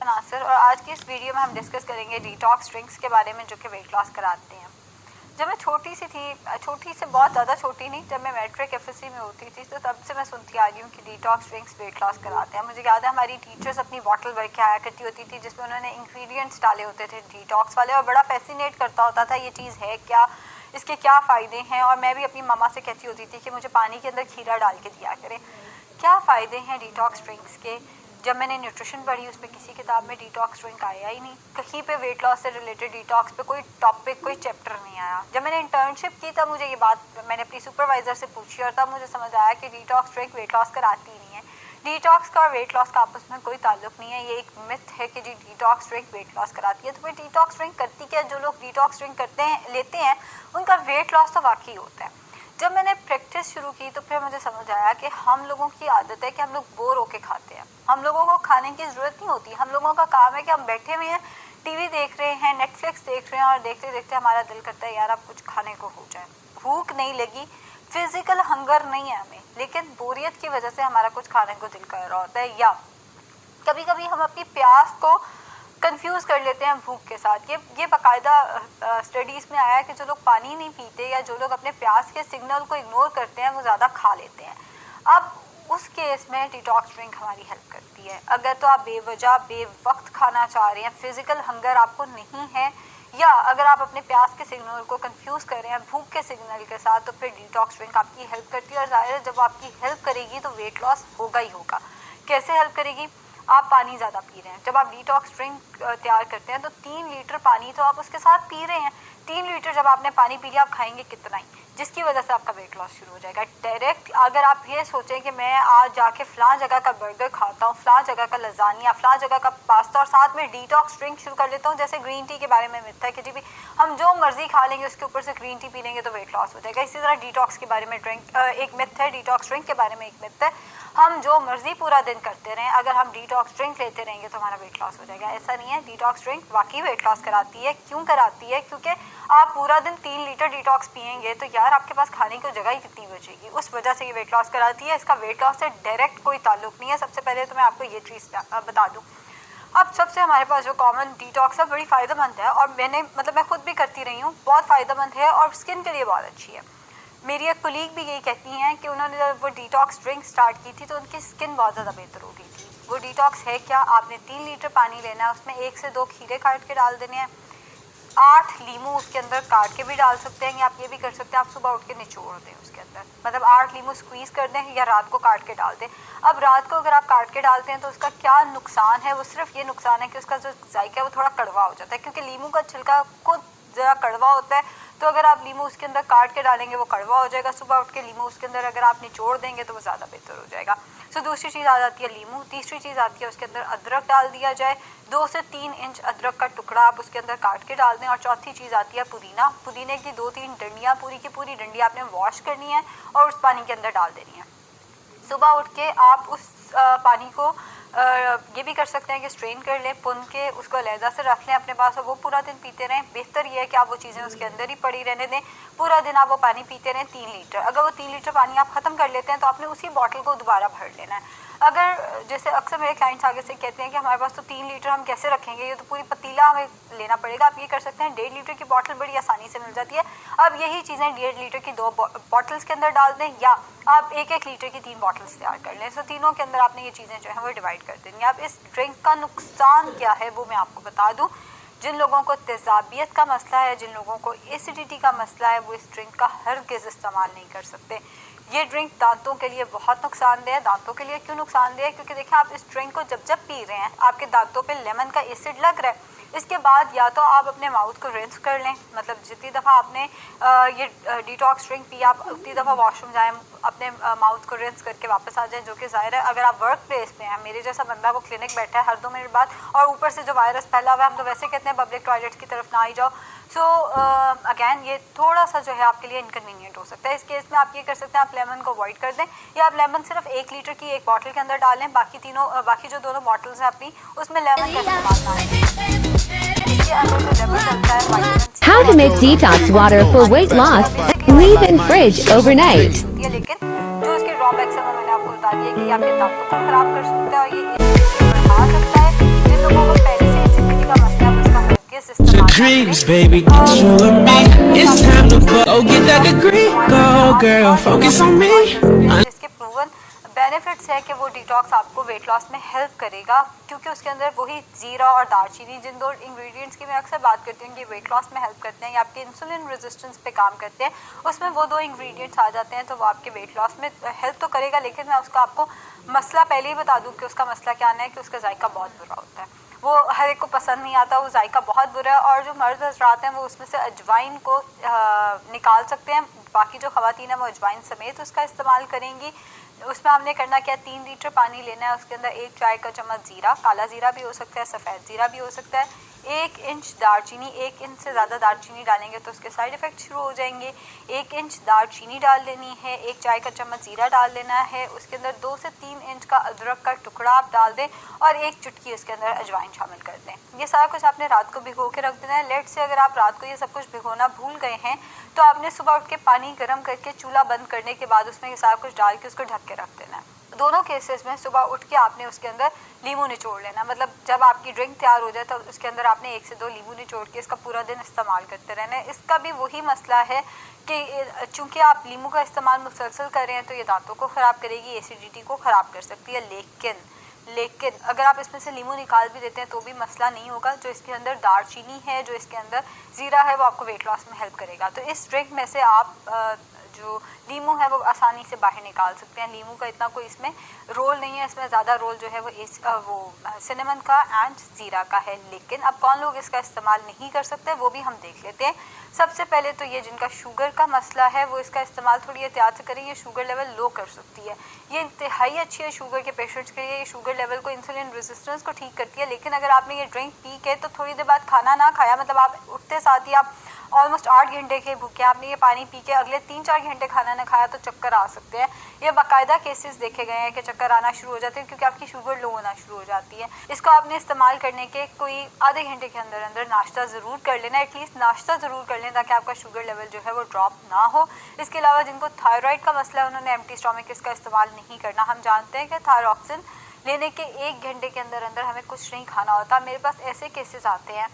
नासिर और आज की इस वीडियो में हम डिस्कस करेंगे डिटॉक्स ड्रिंक्स के बारे में जो कि वेट लॉस कराते हैं। जब मैं छोटी सी थी, छोटी से बहुत ज़्यादा छोटी नहीं, जब मैं मैट्रिक एफएससी में होती थी तो तब से मैं सुनती आ रही हूँ कि डिटॉक्स ड्रिंक्स वेट लॉस कराते हैं। मुझे याद है हमारी टीचर्स अपनी बॉटल भर के आया करती होती थी जिसमें उन्होंने इंग्रेडिएंट्स डाले होते थे डिटॉक्स वाले, और बड़ा फैसिनेट करता होता था ये चीज़ है क्या, इसके क्या फ़ायदे हैं। और मैं भी अपनी मम्मा से कहती होती थी कि मुझे पानी के अंदर खीरा डाल के दिया करें। क्या फ़ायदे हैं डिटॉक्स ड्रिंक्स के? जब मैंने न्यूट्रिशन पढ़ी उसमें किसी किताब में डिटॉक्स ड्रिंक आया ही नहीं, कहीं पे वेट लॉस से रिलेटेड डिटॉक्स पे कोई टॉपिक, कोई चैप्टर नहीं आया। जब मैंने इंटर्नशिप की तब मुझे ये बात मैंने अपनी सुपरवाइज़र से पूछी और तब मुझे समझ आया कि डिटॉक्स ड्रिंक वेट लॉस कराती ही नहीं है। डिटॉक्स का और वेट लॉस का आपस में कोई ताल्लुक नहीं है। ये एक मिथ है कि जी डिटॉक्स ड्रिंक वेट लॉस कराती है। तो फिर डिटॉक्स ड्रिंक करती क्या? जो लोग डिटॉक्स ड्रिंक करते हैं, लेते हैं, उनका वेट लॉस तो वाकई होता है। जब मैंने प्रैक्टिस शुरू की तो फिर मुझे समझ आया कि हम लोगों की आदत है कि हम लोग बोर होके खाते हैं। हम लोगों को खाने की ज़रूरत नहीं होती। हम लोगों का काम है कि हम बैठे हुए हैं, टीवी देख रहे हैं, नेटफ्लिक्स देख रहे हैं और देखते देखते हमारा दिल करता है यार अब कुछ खाने को हो जाए। भूख नहीं लगी, फिजिकल हंगर नहीं है हमें, लेकिन बोरियत की वजह से हमारा कुछ खाने को दिल कर रहा होता है। या कभी कभी हम अपनी प्यास को कंफ्यूज कर लेते हैं भूख के साथ। ये बाकायदा स्टडीज़ में आया है कि जो लोग पानी नहीं पीते या जो लोग अपने प्यास के सिग्नल को इग्नोर करते हैं वो ज़्यादा खा लेते हैं। अब उस केस में डिटॉक्स ड्रिंक हमारी हेल्प करती है। अगर तो आप बेवजह बेवक्त खाना चाह रहे हैं, फिजिकल हंगर आपको नहीं है, या अगर आप अपने प्यास के सिग्नल को कंफ्यूज कर रहे हैं भूख के सिग्नल के साथ, तो फिर डिटॉक्स ड्रिंक आपकी हेल्प करती है। और ज़ाहिर है जब आपकी हेल्प करेगी तो वेट लॉस होगा ही होगा। कैसे हेल्प करेगी? आप पानी ज़्यादा पी रहे हैं। जब आप डिटॉक्स ड्रिंक तैयार करते हैं तो 3 लीटर पानी तो आप उसके साथ पी रहे हैं। 3 लीटर जब आपने पानी पी लिया, आप खाएंगे कितना ही, जिसकी वजह से आपका वेट लॉस शुरू हो जाएगा डायरेक्ट। अगर आप ये सोचें कि मैं आज जाके फ़लाँ जगह का बर्गर खाता हूँ, फ़लाँ जगह का लजानिया, फ़लाँ जगह का पास्ता और साथ में डिटॉक्स ड्रिंक शुरू कर लेता हूँ, जैसे ग्रीन टी के बारे में मिथ्या है कि जी भी हम जो मर्जी खा लेंगे उसके ऊपर से ग्रीन टी पी लेंगे तो वेट लॉस हो जाएगा। इसी तरह डिटॉक्स के बारे में एक मिथ है, डिटॉक्स ड्रिंक के बारे में एक मिथ है, हम जो मर्जी पूरा दिन करते रहें, अगर हम डिटॉक्स ड्रिंक लेते रहेंगे तो हमारा वेट लॉस हो जाएगा। ऐसा नहीं है। डिटॉक्स ड्रिंक वाकई वेट लॉस कराती है। क्यों कराती है? क्योंकि आप पूरा दिन 3 लीटर डिटॉक्स पिएंगे तो यार आपके पास खाने को जगह ही कितनी बचेगी, उस वजह से ये वेट लॉस कराती है। इसका वेट लॉस से डायरेक्ट कोई ताल्लुक नहीं है। सबसे पहले तो मैं आपको ये चीज़ बता दूँ। अब सबसे हमारे पास जो कॉमन डिटॉक्स है बड़ी फ़ायदेमंद है और मैं खुद भी करती रही हूँ, बहुत फ़ायदेमंद है और स्किन के लिए बहुत अच्छी है। मेरी एक कोलीग भी यही कहती हैं कि उन्होंने जब वो डिटॉक्स ड्रिंक स्टार्ट की थी तो उनकी स्किन बहुत ज़्यादा बेहतर हो गई थी। वो डिटॉक्स है क्या? आपने 3 लीटर पानी लेना है, उसमें 1 से 2 खीरे काट के डाल देने हैं, 8 लीमू उसके अंदर काट के भी डाल सकते हैं, या आप ये भी कर सकते हैं आप सुबह उठ के निचोड़ दें उसके अंदर, मतलब 8 लीमू स्क्वीज़ कर दें या रात को काट के डाल दें। अब रात को अगर आप काट के डालते हैं तो उसका क्या नुकसान है? वो सिर्फ ये नुकसान है कि उसका जो जायका है वो थोड़ा कड़वा हो जाता है, क्योंकि लीमू का छिलका खुद ज़रा कड़वा होता है। तो अगर आप लीमू उसके अंदर काट के डालेंगे वो कड़वा हो जाएगा। सुबह उठ के लीमू उसके अंदर अगर आप निचोड़ देंगे तो वो ज़्यादा बेहतर हो जाएगा। सो दूसरी चीज़ आ जाती है लीमू। तीसरी चीज़ आती है उसके अंदर अदरक डाल दिया जाए, 2 से 3 इंच अदरक का टुकड़ा आप उसके अंदर काट के डाल दें। और चौथी चीज़ आती है पुदीना। पुदीने की 2-3 डंडियाँ, पूरी की पूरी डंडी आपने वॉश करनी है और उस पानी के अंदर डाल देनी है। सुबह उठ के आप उस पानी को ये भी कर सकते हैं कि स्ट्रेन कर लें, पुन के उसको अलहदा से रख लें अपने पास और वो पूरा दिन पीते रहें। बेहतर ये है कि आप वो चीज़ें उसके अंदर ही पड़ी रहने दें, पूरा दिन आप वो पानी पीते रहें 3 लीटर। अगर वो 3 लीटर पानी आप ख़त्म कर लेते हैं तो आपने उसी बॉटल को दोबारा भर लेना है। अगर जैसे अक्सर मेरे क्लाइंट्स आगे से कहते हैं कि हमारे पास तो 3 लीटर हम कैसे रखेंगे, ये तो पूरी पतीला हमें लेना पड़ेगा। आप ये कर सकते हैं 1.5 लीटर की बॉटल बड़ी आसानी से मिल जाती है। अब यही चीज़ें 1.5 लीटर की 2 बॉटल्स के अंदर डाल दें, या आप 1-1 लीटर की 3 बॉटल्स तैयार कर लें। सो तीनों के अंदर आपने ये चीज़ें जो हैं वो डिवाइड कर देंगे। अब इस ड्रिंक का नुकसान क्या है वो मैं आपको बता दूँ। जिन लोगों को तेज़ाबियत का मसला है, जिन लोगों को एसिडिटी का मसला है, वो इस ड्रिंक का हरगिज़ इस्तेमाल नहीं कर सकते। ये ड्रिंक दांतों के लिए बहुत नुकसानदेह है। दांतों के लिए क्यों नुकसानदेह है? क्योंकि देखिए आप इस ड्रिंक को जब जब पी रहे हैं आपके दांतों पे लेमन का एसिड लग रहा है। इसके बाद या तो आप अपने माउथ को रिंस कर लें, मतलब जितनी दफ़ा आपने ये डिटॉक्स ड्रिंक पी आप उतनी दफ़ा वॉशरूम जाएं, अपने माउथ को रिंस करके वापस आ जाएं, जो कि ज़ाहिर है अगर आप वर्क प्लेस पे हैं, मेरे जैसा बंदा वो क्लिनिक बैठा है हर 2 मिनट बाद और ऊपर से जो वायरस फैला हुआ है, हम तो वैसे कहते हैं पब्लिक टॉयलेट्स की तरफ ना ही जाओ। सो अगैन ये थोड़ा सा जो है आपके लिए इनकन्वीनियंट हो सकता है। इस केस में आप ये कर सकते हैं, आप लेमन को अवॉइड कर दें, या आप लेमन सिर्फ 1 लीटर की एक बॉटल के अंदर डालें, बाकी जो दोनों बॉटल्स हैं अपनी उसमें लेमन का इस्तेमाल ना करें। How to make detox water for weight loss? Leave in fridge overnight. लेकिन जो इसके ड्रॉबैक्स हैं वो मैंने आपको बता दिया कि ये आपके दांतों को खराब कर सकता है और ये बढ़ा सकता है। जिन लोगों को dreams, baby, get you with me. It's time to go get that degree. Go, girl, focus on me. इसके प्रूवन बेनिफिट्स है कि वो डिटॉक्स आपको वेट लॉस में हेल्प करेगा, क्योंकि उसके अंदर वही जीरा और दालचीनी, जिन दो इंग्रेडिएंट्स की मैं अक्सर बात करती हूँ कि वेट लॉस में हेल्प करते हैं या आपके इंसुलिन रेजिस्टेंस पे काम करते हैं, उसमें वो दो इंग्रेडिएंट्स आ जाते हैं, तो वो आपके वेट लॉस में हेल्प तो करेगा। लेकिन मैं उसका आपको मसला पहले ही बता दूँ कि उसका मसला क्या है, कि उसका जायका बहुत बुरा होता है, वो हर एक को पसंद नहीं आता, वो जायका बहुत बुरा है। और जो मर्द हजरात हैं वो उसमें से अजवाइन को निकाल सकते हैं, बाकी जो ख़वातीन हैं वो अजवाइन समेत उसका इस्तेमाल करेंगी। उसमें हमने करना क्या, 3 लीटर पानी लेना है, उसके अंदर 1 चाय का चम्मच ज़ीरा, काला ज़ीरा भी हो सकता है, सफ़ेद ज़ीरा भी हो सकता है, 1 इंच दालचीनी, 1 इंच से ज़्यादा दालचीनी डालेंगे तो उसके साइड इफ़ेक्ट शुरू हो जाएंगे। 1 इंच दालचीनी डाल लेनी है, 1 चाय का चम्मच ज़ीरा डाल लेना है, उसके अंदर 2 से 3 इंच का अदरक का टुकड़ा आप डाल दें और 1 चुटकी उसके अंदर अजवाइन शामिल कर दें। ये सारा कुछ आपने रात को भिगो के रख देना है। लेट से अगर आप रात को ये सब कुछ भिगोना भूल गए हैं तो आपने सुबह उठ के पानी गर्म करके चूल्हा बंद करने के बाद उसमें ये सारा कुछ डाल के उसको ढक के रख देना है। दोनों केसेस में सुबह उठ के आपने उसके अंदर लीमू निचोड़ लेना, मतलब जब आपकी ड्रिंक तैयार हो जाए तो उसके अंदर आपने 1 से 2 लीमू निचोड़ के इसका पूरा दिन इस्तेमाल करते रहना है। इसका भी वही मसला है कि चूंकि आप लीमू का इस्तेमाल मुसलसल कर रहे हैं तो ये दांतों को ख़राब करेगी, एसिडिटी को ख़राब कर सकती है। लेकिन अगर आप इसमें से लीमू निकाल भी देते हैं तो भी मसला नहीं होगा। जो इसके अंदर दालचीनी है, जो इसके अंदर ज़ीरा है, वो आपको वेट लॉस में हेल्प करेगा। तो इस ड्रिंक में से आप जो लीमू है वो आसानी से बाहर निकाल सकते हैं। लीमू का इतना कोई इसमें रोल नहीं है, इसमें ज़्यादा रोल जो है वो सिनेमन का एंड ज़ीरा का है। लेकिन अब कौन लोग इसका इस्तेमाल नहीं कर सकते वो भी हम देख लेते हैं। सबसे पहले तो ये जिनका शुगर का मसला है वो इसका इस्तेमाल थोड़ी एहतियात से करें, ये शुगर लेवल लो कर सकती है। ये इंतहाई अच्छी है शुगर के पेशेंट्स के लिए, ये शुगर लेवल को, इंसुलिन रेजिस्टेंस को ठीक करती है। लेकिन अगर आपने ये ड्रिंक पी के तो थोड़ी देर बाद खाना ना खाया, मतलब आप उठते साथ ही आप ऑलमोस्ट 8 घंटे के भूखे, आपने ये पानी पी के अगले 3-4 घंटे खाना ना खाया तो चक्कर आ सकते हैं। ये बाकायदा केसेस देखे गए हैं कि चक्कर आना शुरू हो जाते हैं क्योंकि आपकी शुगर लो होना शुरू हो जाती है। इसको आपने इस्तेमाल करने के कोई आधे घंटे के अंदर अंदर नाश्ता ज़रूर कर लेना, एटलीस्ट नाश्ता ज़रूर कर लें ताकि आपका शुगर लेवल जो है वो ड्रॉप ना हो। इसके अलावा जिनको थायराइड का मसला है उन्होंने एम्प्टी स्टमक इसका इस्तेमाल नहीं करना। हम जानते हैं कि थायरॉक्सिन लेने के 1 घंटे के अंदर अंदर हमें कुछ नहीं खाना होता। मेरे पास ऐसे केसेस आते हैं,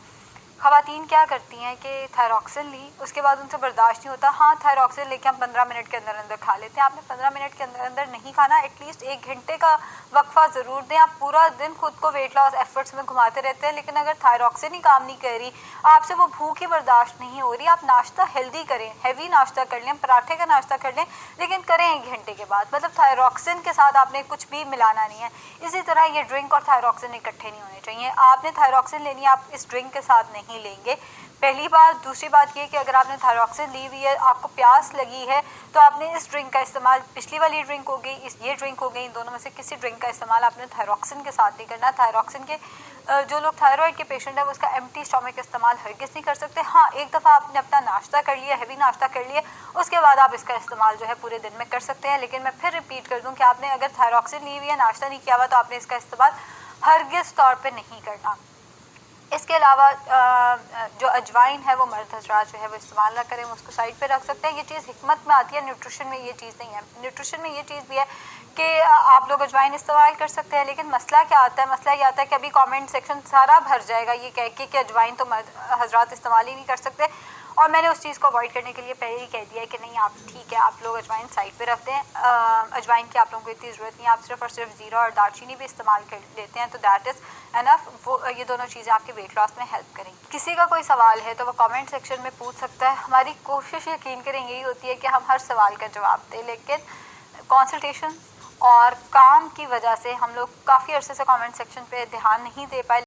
ख़वातीन क्या करती हैं कि थायरॉक्सिन ली, उसके बाद उनसे बर्दाश्त नहीं होता, हाँ थायरॉक्सिन लेके हम 15 मिनट के अंदर अंदर खा लेते हैं। आपने 15 मिनट के अंदर अंदर नहीं खाना, एटलीस्ट 1 घंटे का वक्फा ज़रूर दें। आप पूरा दिन खुद को वेट लॉस एफर्ट्स में घुमाते रहते हैं, लेकिन अगर थायरॉक्सिन ही काम नहीं कर रही, आपसे वो भूख ही बर्दाश्त नहीं हो रही, आप नाश्ता हेल्दी करें, हैवी नाश्ता कर लें, पराठे का नाश्ता कर लें, लेकिन करें 1 घंटे के बाद। मतलब थायरॉक्सिन के साथ आपने कुछ भी मिलाना नहीं है। इसी तरह ये ड्रिंक और थायरॉक्सिन इकट्ठे नहीं होने चाहिए। आपने थायरॉक्सिन लेनी है, आप इस ड्रिंक के साथ नहीं लेंगे, पहली बात। दूसरी बात ये कि अगर आपने थायरॉक्सिन ली हुई है, आपको प्यास लगी है, तो आपने इस ड्रिंक का इस्तेमाल, पिछली वाली ड्रिंक हो गई, ये ड्रिंक हो गई, इन दोनों में से किसी ड्रिंक का इस्तेमाल आपने थायरॉक्सिन के साथ नहीं करना। थायरॉक्सिन के जो लोग थायराइड के पेशेंट हैं वो उसका एम्प्टी स्टमक इस्तेमाल हरगिज़ नहीं कर सकते। हाँ, एक दफ़ा आपने अपना नाश्ता कर लिया, हैवी नाश्ता कर लिया, उसके बाद आप इसका इस्तेमाल जो है पूरे दिन में कर सकते हैं। लेकिन मैं फिर रिपीट कर दूं कि आपने अगर थायरॉक्सिन ली हुई है, नाश्ता नहीं किया हुआ, तो आपने इसका इस्तेमाल हरगिज़ तौर पर नहीं करना। इसके अलावा जो अजवाइन है वो मर्द हजरात जो है वो इस्तेमाल ना करें, उसको साइड पे रख सकते हैं। ये चीज़ हिकमत में आती है, न्यूट्रिशन में ये चीज़ नहीं है। न्यूट्रिशन में ये चीज़ भी है कि आप लोग अजवाइन इस्तेमाल कर सकते हैं, लेकिन मसला क्या आता है, मसला ये आता है कि अभी कमेंट सेक्शन सारा भर जाएगा ये कह के कि अजवाइन तो मर्द हजरात इस्तेमाल ही नहीं कर सकते। और मैंने उस चीज़ को अवॉइड करने के लिए पहले ही कह दिया है कि नहीं, आप ठीक है, आप लोग अजवाइन साइड पे रखते हैं। अजवाइन की आप लोगों को इतनी ज़रूरत नहीं है, आप सिर्फ और सिर्फ ज़ीरा और दालचीनी भी इस्तेमाल कर लेते हैं, तो दैट इज़ एनफ। वो ये दोनों चीज़ें आपके वेट लॉस में हेल्प करेंगी। किसी का कोई सवाल है तो वो कमेंट सेक्शन में पूछ सकता है। हमारी कोशिश यकीन करें यही होती है कि हम हर सवाल का जवाब दें, लेकिन कंसल्टेशन और काम की वजह से हम लोग काफ़ी अरसे से कमेंट सेक्शन पे ध्यान नहीं दे पाए।